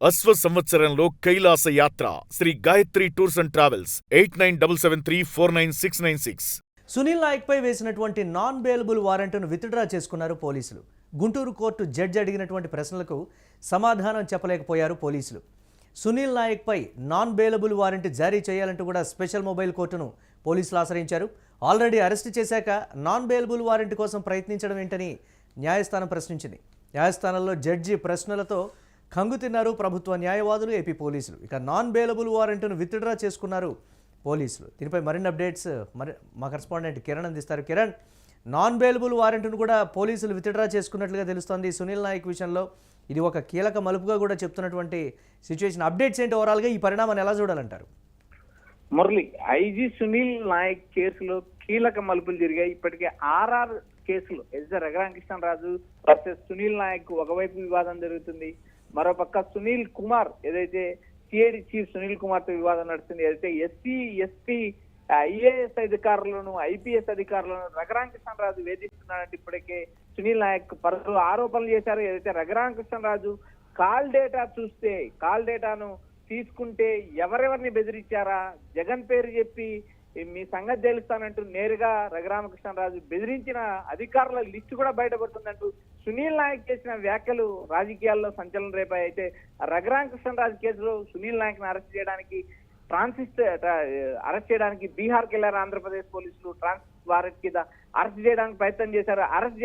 అశ్వ సంవత్సరంలో కైలాస యాత్ర Shri Gayatri tours and travels 8977349696. Sunil Nayak పై వేసినటువంటి నాన్ బెయిలబుల్ వారెంట్ను విత్డ్రా చేసుకున్నారు పోలీసులు. గుంటూరు కోర్టు జడ్జి అడిగినటువంటి ప్రశ్నలకు సమాధానం చెప్పలేకపోయారు పోలీసులు. సునీల్ నాయక్ పై నాన్ బెయిలబుల్ వారెంట్ జారీ చేయాలంటూ కూడా స్పెషల్ మొబైల్ కోర్టును పోలీసులు ఆశ్రయించారు. ఆల్రెడీ అరెస్ట్ చేశాక నాన్ బెయిలబుల్ వారెంట్ కోసం ప్రయత్నించడం ఏంటని న్యాయస్థానం ప్రశ్నించింది. న్యాయస్థానంలో జడ్జి ప్రశ్నలతో కంగు తిన్నారు ప్రభుత్వ న్యాయవాదులు, ఏపీ పోలీసులు. ఇక నాన్ బెయిలబుల్ వారెంట్ను విత్డ్రా చేసుకున్నారు పోలీసులు. దీనిపై మరిన్ని అప్డేట్స్ మా కరెస్పాండెంట్ కిరణ్ అందిస్తారు. కిరణ్, నాన్ బెయిలబుల్ వారెంట్ను కూడా పోలీసులు విత్డ్రా చేసుకున్నట్లుగా తెలుస్తోంది. సునీల్ నాయక్ విషయంలో ఇది ఒక కీలక మలుపుగా కూడా చెప్తున్నటువంటి సిచ్యువేషన్. అప్డేట్స్ ఏంటి, ఓవరాల్గా ఈ పరిణామాన్ని ఎలా చూడాలంటారు? మురళి, ఐజీ సునీల్ నాయక్ కేసులో కీలక మలుపులు జరిగాయి. ఇప్పటికే ఆర్ఆర్ కేసులో రఘురామకృష్ణరాజు వర్సెస్ సునీల్ నాయక్ ఒకవైపు వివాదం జరుగుతుంది, మరోపక్క సునీల్ కుమార్ ఏదైతే సిఐడి చీఫ్ సునీల్ కుమార్ తో వివాదం నడుస్తుంది. ఏదైతే ఎస్సీ ఎస్టీ ఐఏఎస్ అధికారులను ఐపీఎస్ అధికారులను రఘురామకృష్ణరాజు వేధిస్తున్నాడంటే ఇప్పటికే సునీల్ నాయక్ పలు ఆరోపణలు చేశారు. ఏదైతే రఘురామకృష్ణరాజు కాల్ డేటా చూస్తే, కాల్ డేటాను తీసుకుంటే ఎవరెవరిని బెదిరించారా, జగన్ పేరు చెప్పి మీ సంగతి తెలుస్తానంటూ నేరుగా రఘురామకృష్ణరాజు బెదిరించిన అధికారుల లిస్టు కూడా బయటపడుతుందంటూ సునీల్ నాయక్ చేసిన వ్యాఖ్యలు రాజకీయాల్లో సంచలనం రేపాయి. అయితే రఘురామకృష్ణరాజు కేసులో సునీల్ నాయక్ ని అరెస్ట్ చేయడానికి బీహార్కి వెళ్లారు ఆంధ్రప్రదేశ్ పోలీసులు. ట్రాన్సిట్ వారెంట్ కింద అరెస్ట్ చేయడానికి ప్రయత్నం చేశారు. అరెస్ట్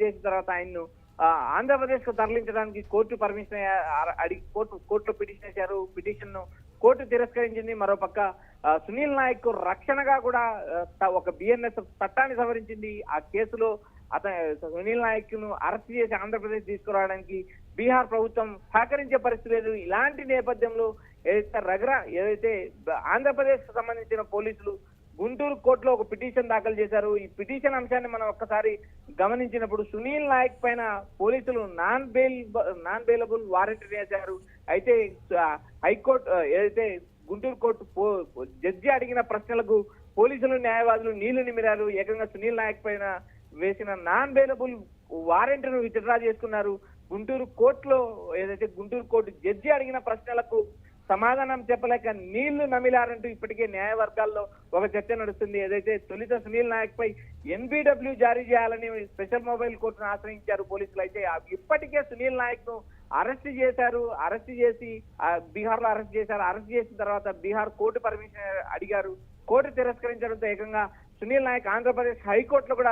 చేసిన తర్వాత ఆయన్ను ఆంధ్రప్రదేశ్ కు తరలించడానికి కోర్టు పర్మిషన్ అడిగి కోర్టులో పిటిషన్ వేశారు. పిటిషన్ ను కోర్టు తిరస్కరించింది. మరోపక్క సునీల్ నాయక్ రక్షణగా కూడా ఒక బిఎన్ఎస్ చట్టాన్ని సవరించింది. ఆ కేసులో సునీల్ నాయక్ ను అరెస్ట్ చేసి ఆంధ్రప్రదేశ్ తీసుకురావడానికి బీహార్ ప్రభుత్వం సహకరించే పరిస్థితి లేదు. ఇలాంటి నేపథ్యంలో ఏదైతే ఆంధ్రప్రదేశ్ కు సంబంధించిన పోలీసులు గుంటూరు కోర్టులో ఒక పిటిషన్ దాఖలు చేశారు. ఈ పిటిషన్ అంశాన్ని మనం ఒక్కసారి గమనించినప్పుడు సునీల్ నాయక్ పైన పోలీసులు నాన్ బెయిలబుల్ వారెంట్ వేశారు. అయితే హైకోర్టు ఏదైతే గుంటూరు కోర్టు జడ్జి అడిగిన ప్రశ్నలకు పోలీసులు న్యాయవాదులు నీళ్లు నిమిరారు. ఏకంగా సునీల్ నాయక్ పైన వేసిన నాన్ బెయిలబుల్ వారెంట్ ను విత్డ్రా చేసుకున్నారు. గుంటూరు కోర్టు జడ్జి అడిగిన ప్రశ్నలకు సమాధానం చెప్పలేక నీళ్లు నమిలారంటూ ఇప్పటికే న్యాయవర్గాల్లో ఒక చర్చ నడుస్తుంది. ఏదైతే తొలిత సునీల్ నాయక్ పై ఎన్బిడబ్ల్యూ జారీ చేయాలని స్పెషల్ మొబైల్ కోర్టును ఆశ్రయించారు పోలీసులు. అయితే ఇప్పటికే సునీల్ నాయక్ ను అరెస్ట్ చేశారు. అరెస్ట్ చేసిన తర్వాత బీహార్ కోర్టు పర్మిషన్ అడిగారు. కోర్టు తిరస్కరించడంతో ఏకంగా సునీల్ నాయక్ ఆంధ్రప్రదేశ్ హైకోర్టులో కూడా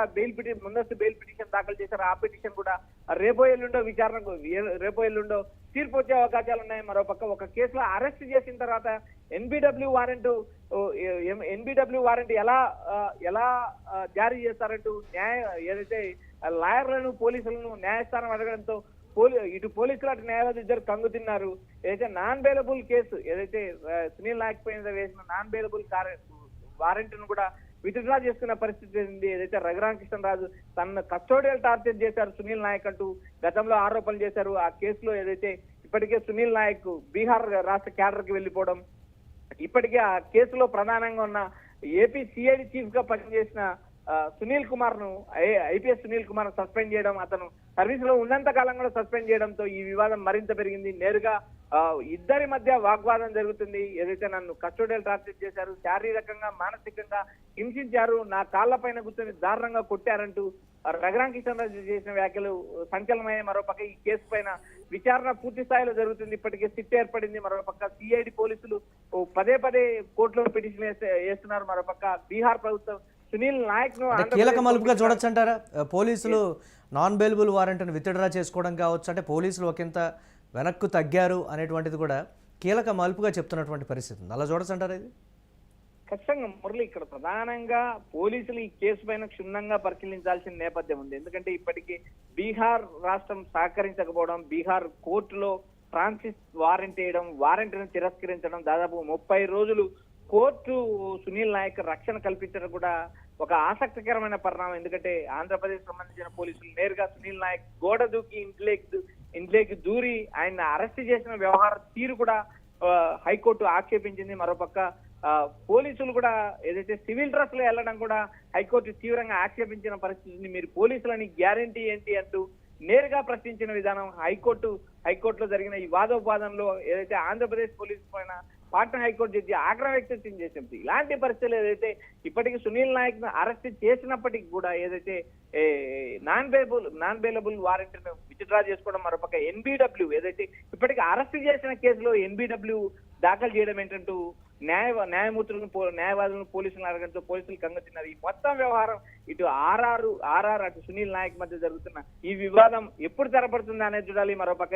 ముందస్తు బెయిల్ పిటిషన్ దాఖలు చేశారు. ఆ పిటిషన్ కూడా రేపో ఎల్లుండో తీర్పు వచ్చే అవకాశాలు ఉన్నాయి. మరోపక్క ఒక కేసులో అరెస్ట్ చేసిన తర్వాత ఎన్బిడబ్ల్యూ వారెంట్ ఎలా జారీ చేస్తారంటూ ఏదైతే లాయర్లను పోలీసులను న్యాయస్థానం అడగడంతో ఇటు పోలీసులు అటు న్యాయవాదులు ఇద్దరు కంగు తిన్నారు. ఏదైతే నాన్ బెయిలబుల్ కేసు ఏదైతే సునీల్ నాయక్ పైన వేసిన నాన్ బెయిలబుల్ వారెంట్ ను కూడా విత్డ్రా చేసుకున్న పరిస్థితి ఉంది. ఏదైతే రఘురామకృష్ణరాజు తన కస్టోడియల్ టార్చర్ చేశారు సునీల్ నాయక్ అంటూ గతంలో ఆరోపణలు చేశారు. ఆ కేసులో ఏదైతే ఇప్పటికే సునీల్ నాయక్ బీహార్ రాష్ట్ర క్యాడర్ కి వెళ్లిపోవడం, ఇప్పటికే ఆ కేసులో ప్రధానంగా ఉన్న ఏపీ సిఐడి చీఫ్ గా పనిచేసిన సునీల్ కుమార్ ను ఐపీఎస్ సునీల్ కుమార్ సస్పెండ్ చేయడం, అతను సర్వీస్ లో ఉన్నంత కాలం కూడా సస్పెండ్ చేయడంతో ఈ వివాదం మరింత పెరిగింది. నేరుగా ఇద్దరి మధ్య వాగ్వాదం జరుగుతుంది. ఏదైతే నన్ను కస్టోడియల్ టార్చర్ చేశారు, శారీరకంగా మానసికంగా హింసించారు, నా కాళ్ల పైన కూర్చొని దారుణంగా కొట్టారంటూ రఘురామకృష్ణరాజు చేసిన వ్యాఖ్యలు సంచలనమయ్యాయి. మరోపక్క ఈ కేసు పైన విచారణ పూర్తి స్థాయిలో జరుగుతుంది. ఇప్పటికే సిట్ ఏర్పడింది. మరోపక్క సిఐడి పోలీసులు పదే కోర్టులో పిటిషన్ వేస్తున్నారు. మరోపక్క బీహార్ ప్రభుత్వం సునీల్ నాయక్ ను కీలక మలుపుగా చూడొచ్చు అంటారా? పోలీసులు నాన్ బెయిలబుల్ వారెంట్ ను విత్డ్రా చేసుకోవడం కావచ్చు, అంటే పోలీసులు ఒకంత వెనక్కు తగ్గారు అనేటువంటిది కూడా కీలక మలుపుగా చెప్తున్నటువంటి పరిస్థితి అలా చూడొచ్చు అంటారా? ఇది ఖచ్చితంగా మురళి, ఇక్కడ ప్రధానంగా పోలీసులు ఈ కేసు పైన క్షుణ్ణంగా పరిశీలించాల్సిన నేపథ్యం ఉంది. ఎందుకంటే ఇప్పటికీ బీహార్ రాష్ట్రం సహకరించకపోవడం, బీహార్ కోర్టులో ట్రాన్సిట్ వారెంట్ వేయడం, వారెంట్ ను తిరస్కరించడం, దాదాపు 30 రోజులు కోర్టు సునీల్ నాయక్ రక్షణ కల్పించడం కూడా ఒక ఆసక్తికరమైన పరిణామం. ఎందుకంటే ఆంధ్రప్రదేశ్ సంబంధించిన పోలీసులు నేరుగా సునీల్ నాయక్ గోడ దూకి ఇంట్లోకి దూరి ఆయన అరెస్ట్ చేసిన వ్యవహార తీరు కూడా హైకోర్టు ఆక్షేపించింది. మరోపక్క పోలీసులు కూడా ఏదైతే సివిల్ డ్రెస్ లో వెళ్లడం కూడా హైకోర్టు తీవ్రంగా ఆక్షేపించిన పరిస్థితిని, మీరు పోలీసులని గ్యారంటీ ఏంటి అంటూ నేరుగా ప్రశ్నించిన విధానం హైకోర్టులో జరిగిన ఈ వాదోపాదంలో ఏదైతే ఆంధ్రప్రదేశ్ పోలీసు పైన పాట్నా హైకోర్టు జడ్జి ఆగ్రహం వ్యక్తం చేసింది. ఇలాంటి పరిస్థితులు ఏదైతే ఇప్పటికీ సునీల్ నాయక్ ను అరెస్ట్ చేసినప్పటికీ కూడా ఏదైతే నాన్ బెయిలబుల్ వారెంట్ ను విత్డ్రా చేసుకోవడం, మరొక ఎన్బిడబ్ల్యూ ఏదైతే ఇప్పటికీ అరెస్ట్ చేసిన కేసులో ఎన్బిడబ్ల్యూ దాఖలు చేయడం ఏంటంటూ న్యాయవాదులను పోలీసులను అడగడంతో పోలీసులు కంగతిన్నారు. ఈ మొత్తం వ్యవహారం ఇటు ఆర్ఆర్ అటు సునీల్ నాయక్ మధ్య జరుగుతున్న ఈ వివాదం ఎప్పుడు తెరపడుతుంది అనేది చూడాలి. మరోపక్క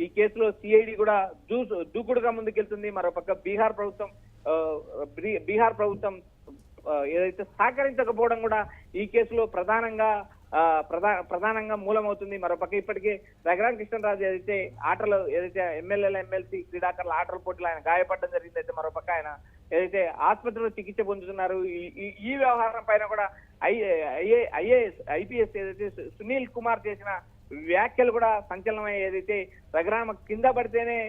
ఈ కేసులో సిఐడి కూడా దూకుడుగా ముందుకెళ్తుంది. మరోపక్క బీహార్ ప్రభుత్వం ఏదైతే సహకరించకపోవడం కూడా ఈ కేసులో ప్రధానంగా మూలమవుతుంది. మరోపక్క ఇప్పటికే రఘురామ్ కృష్ణరాజు ఏదైతే ఎమ్మెల్యేల ఎమ్మెల్సీ క్రీడాకారుల ఆటల పోటీలు ఆయన గాయపడడం జరిగింది. అయితే మరోపక్క ఆయన ఏదైతే ఆసుపత్రిలో చికిత్స పొందుతున్నారు. ఈ వ్యవహారం పైన కూడా ఐపీఎస్ ఏదైతే సునీల్ కుమార్ చేసిన వ్యాఖ్యలు కూడా సంచలనమై ఏదైతే రఘురామ కింద పడితేనే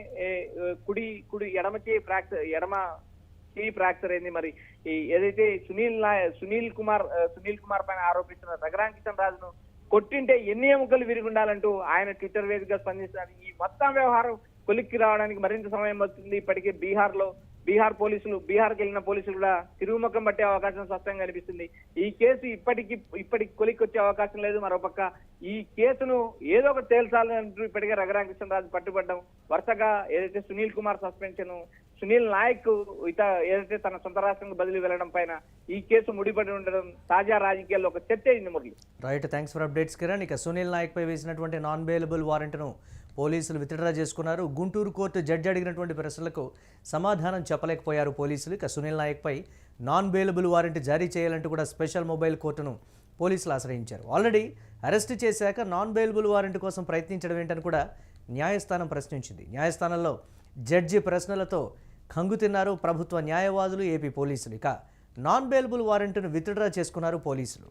ఎడమ చేయి ఫ్రాక్చర్ అయింది. మరి ఏదైతే సునీల్ కుమార్ పైన ఆరోపిస్తున్న రఘురామ్ కిషన్ రాజును కొట్టింటే ఎన్ని ఎముకలు విరిగుండాలంటూ ఆయన ట్విట్టర్ వేదికగా స్పందిస్తున్నారు. ఈ మొత్తం వ్యవహారం కొలిక్కి రావడానికి మరింత సమయం పడుతుంది. ఇప్పటికే బీహార్కి వెళ్ళిన పోలీసులు కూడా తిరుగుముఖం పట్టే అవకాశం స్పష్టంగా కనిపిస్తుంది. ఈ కేసు ఇప్పటికి కొలిక్కి వచ్చే అవకాశం లేదు. మరోపక్క ఈ కేసును ఏదో ఒక తేల్చాలంటూ ఇప్పటికే రఘురామ్ కృష్ణరాజు పట్టుబడ్డం, వరుసగా ఏదైతే సునీల్ కుమార్ సస్పెన్షన్, సునీల్ నాయక్ ఏదైతే తన సొంత రాష్ట్రానికి బదిలీ వెళ్లడం పైన ఈ కేసు ముడిపడి ఉండడం తాజా రాజకీయాల్లో ఒక చర్చ అయింది. Murali, right, thanks for updates Kiran. ఇక సునీల్ నాయక్ పై వేసినటువంటి నాన్ బెయిలబుల్ వారెంట్ను పోలీసులు విత్డ్రా చేసుకున్నారు. గుంటూరు కోర్టు జడ్జి అడిగినటువంటి ప్రశ్నలకు సమాధానం చెప్పలేకపోయారు పోలీసులు. ఇక సునీల్ నాయక్ పై నాన్ బెయిలబుల్ వారెంట్ జారీ చేయాలంటూ కూడా స్పెషల్ మొబైల్ కోర్టును పోలీసులు ఆశ్రయించారు. ఆల్రెడీ అరెస్ట్ చేశాక నాన్ బెయిలబుల్ వారెంట్ కోసం ప్రయత్నించడం ఏంటని కూడా న్యాయస్థానం ప్రశ్నించింది. న్యాయస్థానంలో జడ్జి ప్రశ్నలతో కంగుతిన్నారు ప్రభుత్వ న్యాయవాదులు, ఏపీ పోలీసులు. ఇక నాన్ బెయిలబుల్ వారెంట్ను విత్డ్రా చేసుకున్నారు పోలీసులు.